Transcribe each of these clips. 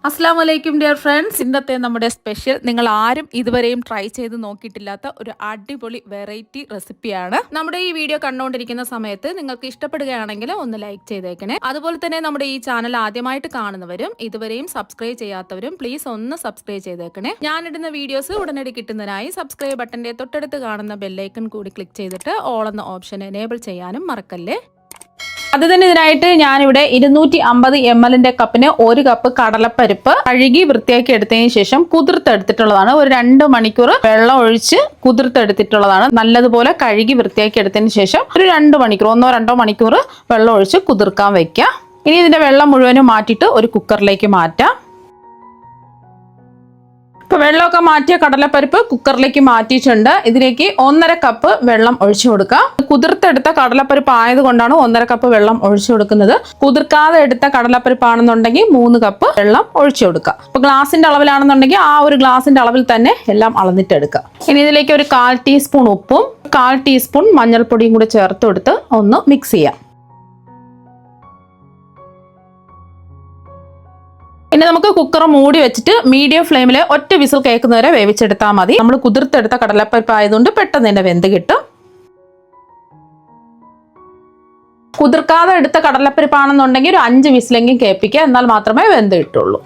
അസ്സലാമു അലൈക്കും dear friends. ഇന്നത്തെ നമ്മുടെ സ്പെഷ്യൽ നിങ്ങൾ ആരും ഇതുവരെയും ട്രൈ ചെയ്ത് നോക്കിയിട്ടില്ലാത്ത ഒരു അടിപൊളി വെറൈറ്റി റെസിപ്പിയാണ്. നമ്മുടെ ഈ വീഡിയോ കണ്ടുകൊണ്ടിരിക്കുന്ന സമയത്ത് നിങ്ങൾക്ക് ഇഷ്ടപ്പെടുകയാണെങ്കിൽ ഒന്ന് ലൈക്ക് ചെയ്തേക്കണേ. അതുപോലെ തന്നെ നമ്മുടെ ഈ ചാനൽ ആദ്യമായിട്ട് കാണുന്നവരും ഇതുവരെയും സബ്സ്ക്രൈബ് ചെയ്യാത്തവരും പ്ലീസ് ഒന്ന് സബ്സ്ക്രൈബ് ചെയ്തേക്കണേ. ഞാനിടുന്ന വീഡിയോസ് ഉടനടി കിട്ടുന്നതിനായി സബ്സ്ക്രൈബ് ബട്ടന്റെ തൊട്ടടുത്ത് കാണുന്ന ബെല്ലൈക്കൺ കൂടി ക്ലിക്ക് ചെയ്തിട്ട് ഓൾ എന്ന ഓപ്ഷൻ എനേബിൾ ചെയ്യാനും മറക്കല്ലേ. അത് തന്നെ ഇതിനായിട്ട് ഞാനിവിടെ 250 ml കപ്പിന് 1 കപ്പ് കടലപ്പരിപ്പ് കഴുകി വൃത്തിയാക്കി എടുത്തതിന് ശേഷം കുതിർത്തെടുത്തിട്ടുള്ളതാണ്. ഒരു 2 മണിക്കൂർ വെള്ളം ഒഴിച്ച് കുതിർത്തെടുത്തിട്ടുള്ളതാണ്. നല്ലതുപോലെ കഴുകി വൃത്തിയാക്കി എടുത്തതിന് ശേഷം ഒരു 2 മണിക്കൂർ 1-2 മണിക്കൂർ വെള്ളം ഒഴിച്ച് കുതിർക്കാൻ വെക്കാം. ഇനി ഇതിന്റെ വെള്ളം മുഴുവനും മാറ്റിയിട്ട് ഒരു കുക്കറിലേക്ക് മാറ്റാം. ഇപ്പൊ വെള്ളമൊക്കെ മാറ്റിയ കടലപ്പരിപ്പ് കുക്കറിലേക്ക് മാറ്റിയിട്ടുണ്ട്. ഇതിലേക്ക് 1.5 കപ്പ് വെള്ളം ഒഴിച്ചു കൊടുക്കാം. കുതിർത്തെടുത്ത കടലപ്പരിപ്പ് ആയതുകൊണ്ടാണ് 1.5 കപ്പ് വെള്ളം ഒഴിച്ചു കൊടുക്കുന്നത്. കുതിർക്കാതെ എടുത്ത കടലപ്പരിപ്പാണെന്നുണ്ടെങ്കിൽ 3 കപ്പ് വെള്ളം ഒഴിച്ചു കൊടുക്കുക. ഇപ്പൊ ഗ്ലാസിന്റെ അളവിലാണെന്നുണ്ടെങ്കിൽ ആ ഒരു ഗ്ലാസിന്റെ അളവിൽ തന്നെ എല്ലാം അളന്നിട്ടെടുക്കുക. ഇനി ഇതിലേക്ക് ഒരു 1/4 ടീസ്പൂൺ ഉപ്പും 1/4 ടീസ്പൂൺ മഞ്ഞൾപ്പൊടിയും കൂടി ചേർത്ത് കൊടുത്ത് ഒന്ന് മിക്സ് ചെയ്യാം. ഇനി നമുക്ക് കുക്കർ മൂടി വെച്ചിട്ട് മീഡിയം ഫ്ലെയിമിൽ ഒറ്റ വിസിൽ കേൾക്കുന്നവരെ വേവിച്ചെടുത്താൽ മതി. നമ്മൾ കുതിർത്തെടുത്ത കടലപ്പരിപ്പ് ആയതുകൊണ്ട് പെട്ടെന്ന് തന്നെ വെന്ത് കിട്ടും. കുതിർക്കാതെ എടുത്ത കടലപ്പരിപ്പാണെന്നുണ്ടെങ്കിൽ ഒരു 5 വിസിലെങ്കിലും കേൾപ്പിക്കുക, എന്നാൽ മാത്രമേ വെന്ത് കിട്ടുള്ളൂ.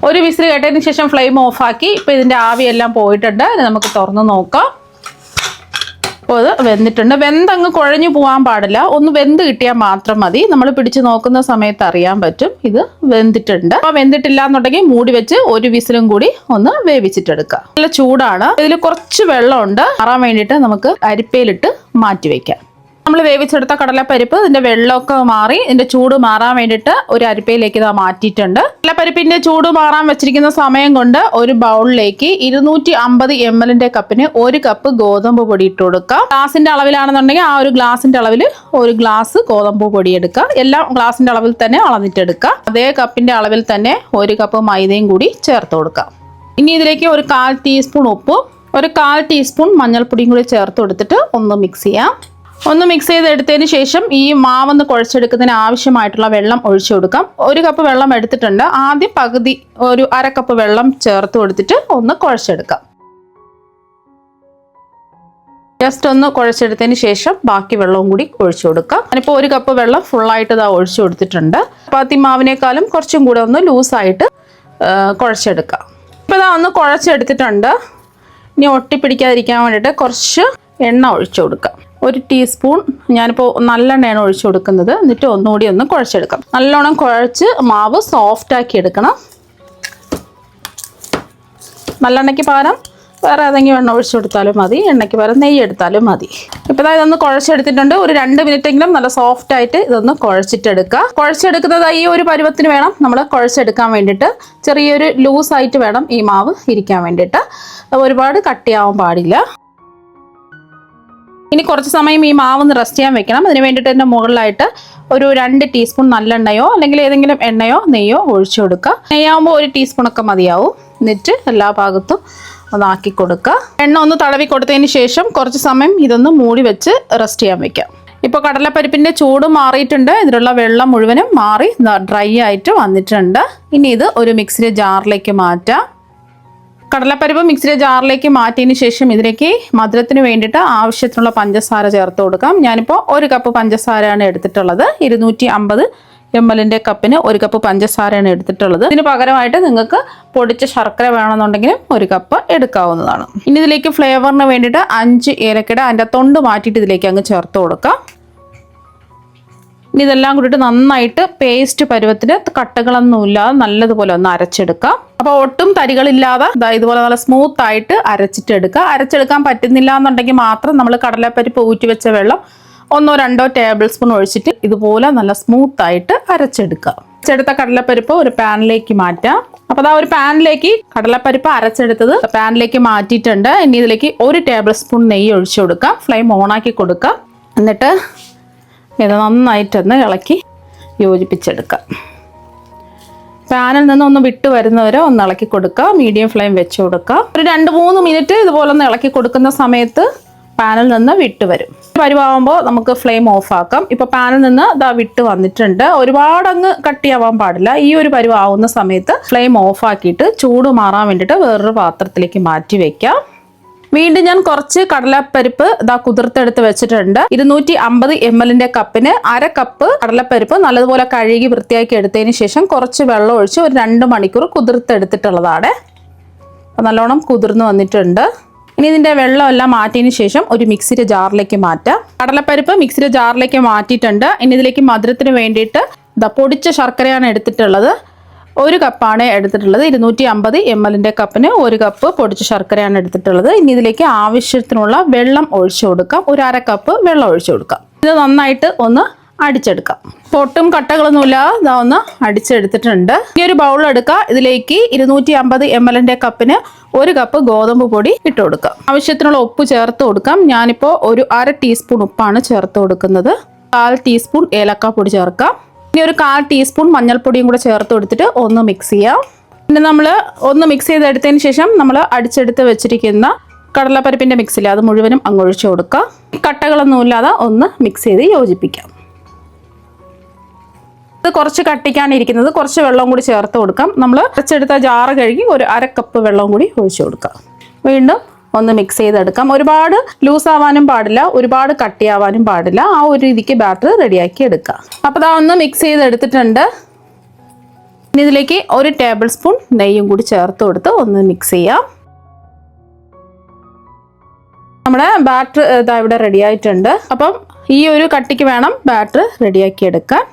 ഒരു വിസിൽ കേട്ടതിന് ശേഷം ഫ്ലെയിം ഓഫാക്കി ഇപ്പൊ ഇതിന്റെ ആവിയെല്ലാം പോയിട്ടുണ്ട്. നമുക്ക് തുറന്ന് നോക്കാം. അപ്പോൾ അത് വെന്തിട്ടുണ്ട്. വെന്തങ്ങ് കുഴഞ്ഞു പോകാൻ പാടില്ല, ഒന്ന് വെന്ത് കിട്ടിയാൽ മാത്രം മതി. നമ്മൾ പിടിച്ച് നോക്കുന്ന സമയത്ത് അറിയാൻ പറ്റും ഇത് വെന്തിട്ടുണ്ട്. അപ്പോൾ വെന്തിട്ടില്ല എന്നുണ്ടെങ്കിൽ മൂടി വെച്ച് ഒരു വിസിലും കൂടി ഒന്ന് വേവിച്ചിട്ടെടുക്കുക. നല്ല ചൂടാണ്. ഇതിൽ കുറച്ച് വെള്ളമുണ്ട്. മാറാൻ വേണ്ടിയിട്ട് നമുക്ക് അരിപ്പയിലിട്ട് മാറ്റി വയ്ക്കാം. നമ്മൾ വേവിച്ചെടുത്ത കടലപ്പരിപ്പ് ഇതിന്റെ വെള്ളമൊക്കെ മാറി ഇതിന്റെ ചൂട് മാറാൻ വേണ്ടിയിട്ട് ഒരു അരിപ്പയിലേക്ക് ഇതാ മാറ്റിയിട്ടുണ്ട്. കടലപ്പരിപ്പിന്റെ ചൂട് മാറാൻ വെച്ചിരിക്കുന്ന സമയം കൊണ്ട് ഒരു ബൗളിലേക്ക് 250 ml കപ്പിന് 1 കപ്പ് ഗോതമ്പ് പൊടി ഇട്ട് കൊടുക്കാം. ഗ്ലാസിന്റെ അളവിലാണെന്നുണ്ടെങ്കിൽ ആ ഒരു ഗ്ലാസിന്റെ അളവിൽ 1 ഗ്ലാസ് ഗോതമ്പ് പൊടി എടുക്കുക. എല്ലാം ഗ്ലാസിന്റെ അളവിൽ തന്നെ അളന്നിട്ടെടുക്കുക. അതേ കപ്പിന്റെ അളവിൽ തന്നെ 1 കപ്പ് മൈദയും കൂടി ചേർത്ത് കൊടുക്കാം. ഇനി ഇതിലേക്ക് ഒരു 1/4 ടീസ്പൂൺ ഉപ്പും ഒരു 1/4 ടീസ്പൂൺ മഞ്ഞൾപ്പൊടിയും കൂടി ചേർത്ത് കൊടുത്തിട്ട് ഒന്ന് മിക്സ് ചെയ്യാം. ഒന്ന് മിക്സ് ചെയ്തെടുത്തതിന് ശേഷം ഈ മാവൊന്ന് കുഴച്ചെടുക്കുന്നതിന് ആവശ്യമായിട്ടുള്ള വെള്ളം ഒഴിച്ചു കൊടുക്കാം. 1 കപ്പ് വെള്ളം എടുത്തിട്ടുണ്ട്. ആദ്യം പകുതി ഒരു 1/2 കപ്പ് വെള്ളം ചേർത്ത് കൊടുത്തിട്ട് ഒന്ന് കുഴച്ചെടുക്കാം. ജസ്റ്റ് ഒന്ന് കുഴച്ചെടുത്തതിന് ശേഷം ബാക്കി വെള്ളവും കൂടി ഒഴിച്ചു കൊടുക്കാം. ഞാനിപ്പോൾ 1 കപ്പ് വെള്ളം ഫുള്ളായിട്ട് ഇതാ ഒഴിച്ചു കൊടുത്തിട്ടുണ്ട്. ചപ്പാത്തി മാവിനേക്കാളും കുറച്ചും കൂടെ ഒന്ന് ലൂസായിട്ട് കുഴച്ചെടുക്കാം. ഇപ്പോൾ ഇതാ ഒന്ന് കുഴച്ചെടുത്തിട്ടുണ്ട്. ഇനി ഒട്ടിപ്പിടിക്കാതിരിക്കാൻ വേണ്ടിയിട്ട് കുറച്ച് എണ്ണ ഒഴിച്ചു കൊടുക്കാം. 1 ടീസ്പൂൺ ഞാനിപ്പോൾ നല്ലെണ്ണയാണ് ഒഴിച്ചു കൊടുക്കുന്നത്. എന്നിട്ട് ഒന്നുകൂടി ഒന്ന് കുഴച്ചെടുക്കാം. നല്ലോണം കുഴച്ച് മാവ് സോഫ്റ്റ് ആക്കി എടുക്കണം. നല്ലെണ്ണയ്ക്ക് പകരം വേറെ ഏതെങ്കിലും എണ്ണ ഒഴിച്ചു കൊടുത്താലും മതി, എണ്ണയ്ക്ക് പകരം നെയ്യ് എടുത്താലും മതി. ഇപ്പോൾ ഇതൊന്ന് കുഴച്ചെടുത്തിട്ടുണ്ട്. ഒരു 2 മിനിറ്റെങ്കിലും നല്ല സോഫ്റ്റ് ആയിട്ട് ഇതൊന്ന് കുഴച്ചിട്ടെടുക്കുക. കുഴച്ചെടുക്കുന്നത് ഈ ഒരു പരുവത്തിന് വേണം നമ്മൾ കുഴച്ചെടുക്കാൻ വേണ്ടിയിട്ട്. ചെറിയൊരു ലൂസായിട്ട് വേണം ഈ മാവ് ഇരിക്കാൻ വേണ്ടിയിട്ട്. ഒരുപാട് കട്ടിയാവാൻ പാടില്ല. ഇനി കുറച്ച് സമയം ഈ മാവൊന്ന് റെസ്റ്റ് ചെയ്യാൻ വെക്കണം. അതിന് വേണ്ടിയിട്ട് തന്നെ മുകളിലായിട്ട് ഒരു 2 ടീസ്പൂൺ നല്ലെണ്ണയോ അല്ലെങ്കിൽ ഏതെങ്കിലും എണ്ണയോ നെയ്യോ ഒഴിച്ചു കൊടുക്കുക. നെയ്യാകുമ്പോൾ 1 ടീസ്പൂണൊക്കെ മതിയാവും. എന്നിട്ട് എല്ലാ ഭാഗത്തും ഒന്നാക്കി കൊടുക്കുക. എണ്ണ ഒന്ന് തടവി കൊടുത്തതിന് ശേഷം കുറച്ച് സമയം ഇതൊന്ന് മൂടി വെച്ച് റെസ്റ്റ് ചെയ്യാൻ വെക്കാം. ഇപ്പോൾ കടലപ്പരിപ്പിൻ്റെ ചൂട് മാറിയിട്ടുണ്ട്. ഇതിലുള്ള വെള്ളം മുഴുവനും മാറി ഡ്രൈ ആയിട്ട് വന്നിട്ടുണ്ട്. ഇനി ഇത് ഒരു മിക്സിയുടെ ജാറിലേക്ക് മാറ്റാം. കടലപ്പരിപ്പ് മിക്സിയുടെ ജാറിലേക്ക് മാറ്റിയതിന് ശേഷം ഇതിലേക്ക് മധുരത്തിന് വേണ്ടിയിട്ട് ആവശ്യത്തിനുള്ള പഞ്ചസാര ചേർത്ത് കൊടുക്കാം. ഞാനിപ്പോൾ 1 കപ്പ് പഞ്ചസാരയാണ് എടുത്തിട്ടുള്ളത്. 250 ml കപ്പിന് 1 കപ്പ് പഞ്ചസാരയാണ് എടുത്തിട്ടുള്ളത്. ഇതിന് പകരമായിട്ട് നിങ്ങൾക്ക് പൊടിച്ച ശർക്കര വേണമെന്നുണ്ടെങ്കിലും 1 കപ്പ് എടുക്കാവുന്നതാണ്. ഇനി ഇതിലേക്ക് ഫ്ലേവറിന് വേണ്ടിയിട്ട് 5 ഏലക്കയുടെ അതിൻ്റെ തൊണ്ട് മാറ്റിയിട്ട് ഇതിലേക്ക് അങ്ങ് ചേർത്ത് കൊടുക്കാം. ഇനി ഇതെല്ലാം കൂടിയിട്ട് നന്നായിട്ട് പേസ്റ്റ് പരുവത്തിന് കട്ടകളൊന്നും ഇല്ലാതെ നല്ലതുപോലെ ഒന്ന് അരച്ചെടുക്കാം. അപ്പോൾ ഒട്ടും തരികളില്ലാതെ ഇതുപോലെ നല്ല സ്മൂത്ത് ആയിട്ട് അരച്ചിട്ടെടുക്കുക. അരച്ചെടുക്കാൻ പറ്റുന്നില്ല എന്നുണ്ടെങ്കിൽ മാത്രം നമ്മൾ കടലപ്പരിപ്പ് ഊറ്റി വെച്ച വെള്ളം 1-2 ടേബിൾ സ്പൂൺ ഒഴിച്ചിട്ട് ഇതുപോലെ നല്ല സ്മൂത്ത് ആയിട്ട് അരച്ചെടുക്കുക. അരച്ചെടുത്ത കടലപ്പരിപ്പ് ഒരു പാനിലേക്ക് മാറ്റാം. അപ്പോൾ ഒരു പാനിലേക്ക് കടലപ്പരിപ്പ് അരച്ചെടുത്തത് പാനിലേക്ക് മാറ്റിയിട്ടുണ്ട്. ഇനി ഇതിലേക്ക് 1 ടേബിൾ സ്പൂൺ നെയ്യ് ഒഴിച്ചു കൊടുക്കാം. ഫ്ലെയിം ഓണാക്കി കൊടുക്കാം. എന്നിട്ട് ഇത് നന്നായിട്ടൊന്ന് ഇളക്കി യോജിപ്പിച്ചെടുക്കാം. പാനിൽ നിന്ന് ഒന്ന് വിട്ട് വരുന്നവരെ ഒന്ന് ഇളക്കി കൊടുക്കുക. മീഡിയം ഫ്ലെയിം വെച്ച് കൊടുക്കുക. ഒരു 2-3 മിനിറ്റ് ഇതുപോലെ ഒന്ന് ഇളക്കി കൊടുക്കുന്ന സമയത്ത് പാനിൽ നിന്ന് വിട്ട് വരും. പരുവാകുമ്പോൾ നമുക്ക് ഫ്ലെയിം ഓഫ് ആക്കാം. ഇപ്പോൾ പാനിൽ നിന്ന് ഇതാ വിട്ട് വന്നിട്ടുണ്ട്. ഒരുപാട് അങ്ങ് കട്ടിയാവാൻ പാടില്ല. ഈ ഒരു പരുവാകുന്ന സമയത്ത് ഫ്ലെയിം ഓഫ് ആക്കിയിട്ട് ചൂട് മാറാൻ വേണ്ടിയിട്ട് വേറൊരു പാത്രത്തിലേക്ക് മാറ്റി വെക്കാം. വീണ്ടും ഞാൻ കുറച്ച് കടലപ്പരിപ്പ് ഇതാ കുതിർത്തെടുത്ത് വെച്ചിട്ടുണ്ട്. 250 ml കപ്പിന് 1/2 കപ്പ് കടലപ്പരിപ്പ് നല്ലതുപോലെ കഴുകി വൃത്തിയാക്കി എടുത്തതിന് ശേഷം കുറച്ച് വെള്ളം ഒഴിച്ച് ഒരു 2 മണിക്കൂർ കുതിർത്തെടുത്തിട്ടുള്ളതാണ്. നല്ലോണം കുതിർന്ന് വന്നിട്ടുണ്ട്. ഇനി ഇതിന്റെ വെള്ളം എല്ലാം മാറ്റിയതിന് ശേഷം ഒരു മിക്സിയുടെ ജാറിലേക്ക് മാറ്റാം. കടലപ്പരിപ്പ് മിക്സിയുടെ ജാറിലേക്ക് മാറ്റിയിട്ടുണ്ട്. ഇനി ഇതിലേക്ക് മധുരത്തിന് വേണ്ടിയിട്ട് പൊടിച്ച ശർക്കരയാണ് എടുത്തിട്ടുള്ളത്. 1 കപ്പാണ് എടുത്തിട്ടുള്ളത്. 250 ml കപ്പിന് 1 കപ്പ് പൊടിച്ച ശർക്കരയാണ് എടുത്തിട്ടുള്ളത്. ഇനി ഇതിലേക്ക് ആവശ്യത്തിനുള്ള വെള്ളം ഒഴിച്ചു കൊടുക്കാം. ഒരു 1/2 കപ്പ് വെള്ളം ഒഴിച്ചു കൊടുക്കാം. ഇത് നന്നായിട്ട് ഒന്ന് അടിച്ചെടുക്കാം. പൊട്ടും കട്ടകളൊന്നുമില്ല, ഇതാ ഒന്ന് അടിച്ചെടുത്തിട്ടുണ്ട്. ഇനി ഒരു ബൗൾ എടുക്കുക. ഇതിലേക്ക് 250 ml കപ്പിന് 1 കപ്പ് ഗോതമ്പ് പൊടി ഇട്ട് കൊടുക്കാം. ആവശ്യത്തിനുള്ള ഉപ്പ് ചേർത്ത് കൊടുക്കാം. ഞാനിപ്പോൾ ഒരു 1/2 ടീസ്പൂൺ ഉപ്പാണ് ചേർത്ത് കൊടുക്കുന്നത്. 1/4 ടീസ്പൂൺ ഏലക്കാപ്പൊടി ചേർക്കാം. ഇനി ഒരു 1/4 ടീസ്പൂൺ മഞ്ഞൾപ്പൊടിയും കൂടെ ചേർത്ത് കൊടുത്തിട്ട് ഒന്ന് മിക്സ് ചെയ്യാം. പിന്നെ നമ്മൾ ഒന്ന് മിക്സ് ചെയ്തെടുത്തതിന് ശേഷം നമ്മൾ അടിച്ചെടുത്ത് വെച്ചിരിക്കുന്ന കടലപ്പരിപ്പിൻ്റെ മിക്സിൽ അത് മുഴുവനും അങ്ങ് ഒഴിച്ചു കൊടുക്കാം. കട്ടകളൊന്നുമില്ലാതെ ഒന്ന് മിക്സ് ചെയ്ത് യോജിപ്പിക്കാം. ഇത് കുറച്ച് കട്ടിക്കാണ് ഇരിക്കുന്നത്. കുറച്ച് വെള്ളം കൂടി ചേർത്ത് കൊടുക്കാം. നമ്മൾ അരച്ചെടുത്ത ജാറ് കഴുകി ഒരു 1/2 കപ്പ് വെള്ളം കൂടി ഒഴിച്ചു കൊടുക്കാം. വീണ്ടും ഒന്ന് മിക്സ് ചെയ്തെടുക്കാം. ഒരുപാട് ലൂസ് ആവാനും പാടില്ല, ഒരുപാട് കട്ടിയാവാനും പാടില്ല. ആ ഒരു രീതിക്ക് ബാറ്റർ റെഡിയാക്കി എടുക്കാം. അപ്പോൾ ഇതാ ഒന്ന് മിക്സ് ചെയ്തെടുത്തിട്ടുണ്ട്. ഇനി ഇതിലേക്ക് 1 ടേബിൾ സ്പൂൺ നെയ്യും കൂടി ചേർത്ത് കൊടുത്ത് ഒന്ന് മിക്സ് ചെയ്യാം. നമ്മുടെ ബാറ്റർ ഇതാ ഇവിടെ റെഡി ആയിട്ടുണ്ട്. അപ്പം ഈ ഒരു കട്ടിക്ക് വേണം ബാറ്റർ റെഡിയാക്കി എടുക്കാൻ.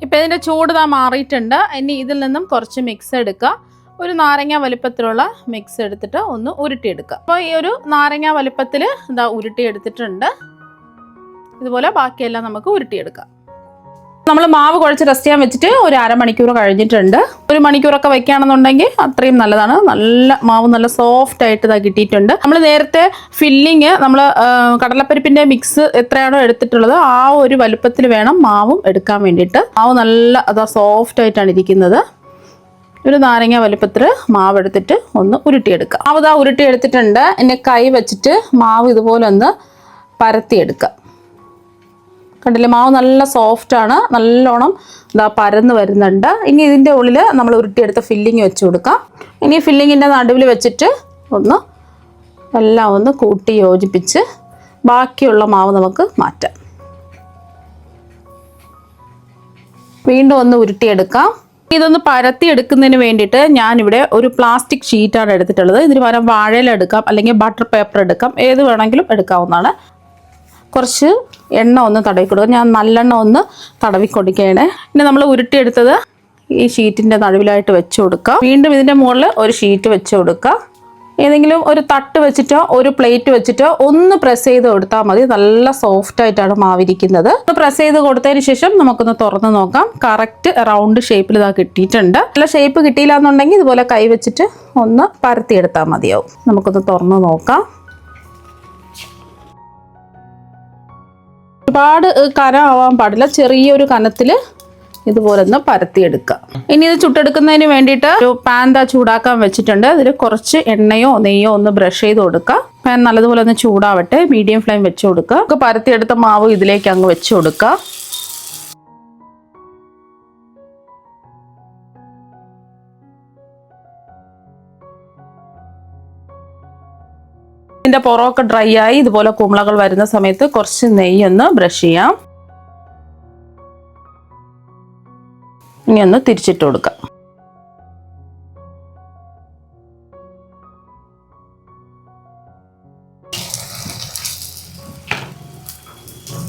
ഇപ്പം ഇതിൻ്റെ ചൂട് ഇതാ മാറിയിട്ടുണ്ട്. ഇനി ഇതിൽ നിന്നും കുറച്ച് മിക്സ് എടുക്കുക. ഒരു നാരങ്ങ വലിപ്പത്തിലുള്ള മിക്സ് എടുത്തിട്ട് ഒന്ന് ഉരുട്ടിയെടുക്കുക. അപ്പോൾ ഈ ഒരു നാരങ്ങ വലിപ്പത്തിൽ ഇതാ ഉരുട്ടിയെടുത്തിട്ടുണ്ട്. ഇതുപോലെ ബാക്കിയെല്ലാം നമുക്ക് ഉരുട്ടിയെടുക്കാം. നമ്മൾ മാവ് കുഴച്ച് റെസ്റ്റ് ചെയ്യാൻ വെച്ചിട്ട് ഒരു 1/2 മണിക്കൂർ കഴിഞ്ഞിട്ടുണ്ട്. 1 മണിക്കൂറൊക്കെ വെക്കുകയാണെന്നുണ്ടെങ്കിൽ അത്രയും നല്ലതാണ്. നല്ല മാവ് നല്ല സോഫ്റ്റ് ആയിട്ട് ഇതാ കിട്ടിയിട്ടുണ്ട്. നമ്മൾ നേരത്തെ ഫില്ലിങ് നമ്മൾ കടലപ്പരിപ്പിൻ്റെ മിക്സ് എത്രയാണോ എടുത്തിട്ടുള്ളത് ആ ഒരു വലുപ്പത്തിൽ വേണം മാവും എടുക്കാൻ വേണ്ടിയിട്ട്. മാവ് നല്ല അതാ സോഫ്റ്റ് ആയിട്ടാണ് ഇരിക്കുന്നത്. ഒരു നാരങ്ങ വലുപ്പത്തിൽ മാവ് എടുത്തിട്ട് ഒന്ന് ഉരുട്ടിയെടുക്കാം. മാവ് ഇതാ ഉരുട്ടിയെടുത്തിട്ടുണ്ട്. എന്നെ കൈ വെച്ചിട്ട് മാവ് ഇതുപോലെ ഒന്ന് പരത്തിയെടുക്കാം. കണ്ടില്ലേ, മാവ് നല്ല സോഫ്റ്റാണ്, നല്ലോണം ഇതാ പരന്ന് വരുന്നുണ്ട്. ഇനി ഇതിൻ്റെ ഉള്ളിൽ നമ്മൾ ഉരുട്ടിയെടുത്ത ഫില്ലിങ് വെച്ച് കൊടുക്കാം. ഇനി ഫില്ലിങ്ങിൻ്റെ നടുവിൽ വെച്ചിട്ട് ഒന്ന് എല്ലാം ഒന്ന് കൂട്ടി യോജിപ്പിച്ച് ബാക്കിയുള്ള മാവ് നമുക്ക് മാറ്റാം. വീണ്ടും ഒന്ന് ഉരുട്ടിയെടുക്കാം. ഇതൊന്ന് പരത്തി എടുക്കുന്നതിന് വേണ്ടിയിട്ട് ഞാനിവിടെ ഒരു പ്ലാസ്റ്റിക് ഷീറ്റാണ് എടുത്തിട്ടുള്ളത്. ഇതിന് പകരം വാഴയില എടുക്കാം, അല്ലെങ്കിൽ ബട്ടർ പേപ്പർ എടുക്കാം, ഏത് വേണമെങ്കിലും എടുക്കാവുന്നതാണ്. കുറച്ച് എണ്ണ ഒന്ന് തടവി കൊടുക്കുക. ഞാൻ നല്ലെണ്ണ ഒന്ന് തടവി കൊടുക്കുകയാണ്. ഇനി നമ്മൾ ഉരുട്ടിയെടുത്തത് ഈ ഷീറ്റിൻ്റെ നടുവിലായിട്ട് വെച്ച് കൊടുക്കുക. വീണ്ടും ഇതിൻ്റെ മുകളിൽ ഒരു ഷീറ്റ് വെച്ച് കൊടുക്കുക. ഏതെങ്കിലും ഒരു തട്ട് വെച്ചിട്ടോ ഒരു പ്ലേറ്റ് വെച്ചിട്ടോ ഒന്ന് പ്രസ് ചെയ്ത് കൊടുത്താൽ മതി. നല്ല സോഫ്റ്റ് ആയിട്ടാണ് മാവിരിക്കുന്നത്. ഒന്ന് പ്രസ് ചെയ്ത് കൊടുത്തതിന് ശേഷം നമുക്കൊന്ന് തുറന്ന് നോക്കാം. കറക്റ്റ് റൗണ്ട് ഷേപ്പിൽ ഇതാ കിട്ടിയിട്ടുണ്ട്. നല്ല ഷേപ്പ് കിട്ടിയില്ല എന്നുണ്ടെങ്കിൽ ഇതുപോലെ കൈ വെച്ചിട്ട് ഒന്ന് പരത്തിയെടുത്താൽ മതിയാവും. നമുക്കൊന്ന് തുറന്ന് നോക്കാം. ഒരുപാട് കനം ആവാൻ പാടില്ല, ചെറിയൊരു കനത്തിൽ ഇതുപോലെ ഒന്ന് പരത്തിയെടുക്കുക. ഇനി ഇത് ചുട്ടെടുക്കുന്നതിന് വേണ്ടിയിട്ട് ഒരു പാൻ ചൂടാക്കാൻ വെച്ചിട്ടുണ്ട്. ഇതിൽ കുറച്ച് എണ്ണയോ നെയ്യോ ഒന്ന് ബ്രഷ് ചെയ്ത് കൊടുക്കുക. പാൻ നല്ലതുപോലെ ഒന്ന് ചൂടാവട്ടെ. മീഡിയം ഫ്ലെയിം വെച്ച് കൊടുക്കുക. നമുക്ക് പരത്തിയെടുത്ത മാവ് ഇതിലേക്ക് അങ്ങ് വെച്ച് കൊടുക്കുക. ഇതിൻ്റെ പുറമൊക്കെ ഡ്രൈ ആയി ഇതുപോലെ കുമിളകൾ വരുന്ന സമയത്ത് കുറച്ച് നെയ്യൊന്ന് ബ്രഷ് ചെയ്യാം. ഇനി ഒന്ന് തിരിച്ചിട്ട് കൊടുക്കാം.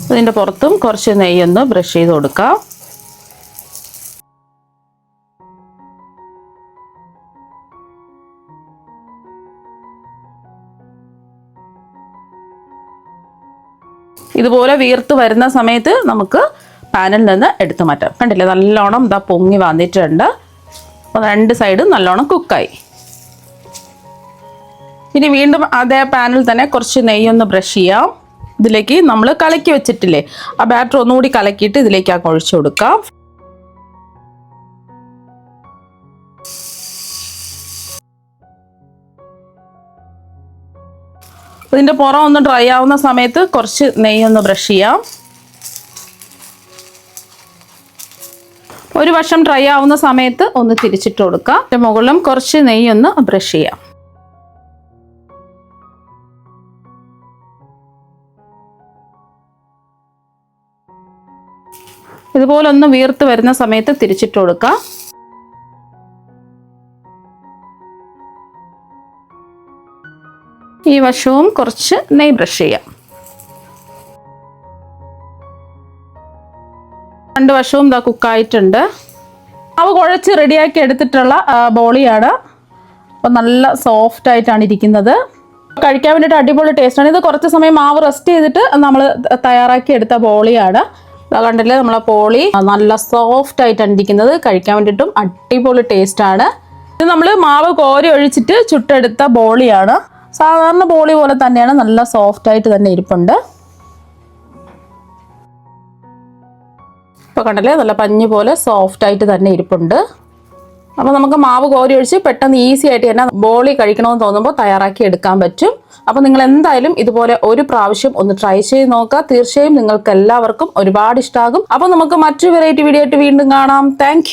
ഇതിൻ്റെ പുറത്തും കുറച്ച് നെയ്യൊന്ന് ബ്രഷ് ചെയ്ത് കൊടുക്കാം. ഇതുപോലെ വീർത്ത് വരുന്ന സമയത്ത് നമുക്ക് പാനിൽ നിന്ന് എടുത്തു മാറ്റാം. കണ്ടില്ലേ, നല്ലോണം ഇതാ പൊങ്ങി വന്നിട്ടുണ്ട്. അപ്പോൾ 2 സൈഡും നല്ലോണം കുക്കായി. ഇനി വീണ്ടും അതേ പാനിൽ തന്നെ കുറച്ച് നെയ്യൊന്ന് ബ്രഷ് ചെയ്യാം. ഇതിലേക്ക് നമ്മൾ കലക്കി വെച്ചിട്ടില്ലേ, ആ ബാറ്റർ ഒന്നുകൂടി കലക്കിയിട്ട് ഇതിലേക്ക് അങ്ങ് ഒഴിച്ചു കൊടുക്കാം. ഇതിൻ്റെ പുറം ഒന്ന് ഡ്രൈ ആവുന്ന സമയത്ത് കുറച്ച് നെയ്യൊന്ന് ബ്രഷ് ചെയ്യാം. ഒരു വശം ഡ്രൈ ആവുന്ന സമയത്ത് ഒന്ന് തിരിച്ചിട്ട് കൊടുക്കാം. മുകളിലും കുറച്ച് നെയ്യൊന്ന് ബ്രഷ് ചെയ്യാം. ഇതുപോലെ ഒന്ന് വീർത്ത് വരുന്ന സമയത്ത് തിരിച്ചിട്ട് കൊടുക്കാം. ഈ വശവും കുറച്ച് നെയ്യ് ബ്രഷ് ചെയ്യാം. രണ്ട് വശവും ഇതാ കുക്കായിട്ടുണ്ട്. മാവ് കുഴച്ച് റെഡിയാക്കി എടുത്തിട്ടുള്ള ബോളിയാണ്. അപ്പോൾ നല്ല സോഫ്റ്റ് ആയിട്ടാണ് ഇരിക്കുന്നത്. കഴിക്കാൻ വേണ്ടിയിട്ട് അടിപൊളി ടേസ്റ്റാണ്. ഇത് കുറച്ച് സമയം മാവ് റെസ്റ്റ് ചെയ്തിട്ട് നമ്മൾ തയ്യാറാക്കി എടുത്ത ബോളിയാണ്. കണ്ടില്ലേ, നമ്മളെ ബോളി നല്ല സോഫ്റ്റ് ആയിട്ടാണ് ഇരിക്കുന്നത്. കഴിക്കാൻ വേണ്ടിയിട്ടും അടിപൊളി ടേസ്റ്റാണ്. ഇത് നമ്മൾ മാവ് കോരി ഒഴിച്ചിട്ട് ചുട്ടെടുത്ത ബോളിയാണ്. സാധാരണ ബോളി പോലെ തന്നെയാണ്, നല്ല സോഫ്റ്റ് ആയിട്ട് തന്നെ ഇരിപ്പുണ്ട്. ഇപ്പോൾ കണ്ടല്ലേ, നല്ല പഞ്ഞി പോലെ സോഫ്റ്റ് ആയിട്ട് തന്നെ ഇരിപ്പുണ്ട്. അപ്പോൾ നമുക്ക് മാവ് കോരി ഒഴിച്ച് പെട്ടെന്ന് ഈസി ആയിട്ട് തന്നെ ബോളി കഴിക്കണമെന്ന് തോന്നുമ്പോൾ തയ്യാറാക്കി എടുക്കാൻ പറ്റും. അപ്പോൾ നിങ്ങൾ എന്തായാലും ഇതുപോലെ ഒരു പ്രാവശ്യം ഒന്ന് ട്രൈ ചെയ്ത് നോക്കുക. തീർച്ചയായും നിങ്ങൾക്ക് എല്ലാവർക്കും ഒരുപാട് ഇഷ്ടമാകും. അപ്പോൾ നമുക്ക് മറ്റൊരു വെറൈറ്റി വീഡിയോ ആയിട്ട് വീണ്ടും കാണാം. താങ്ക്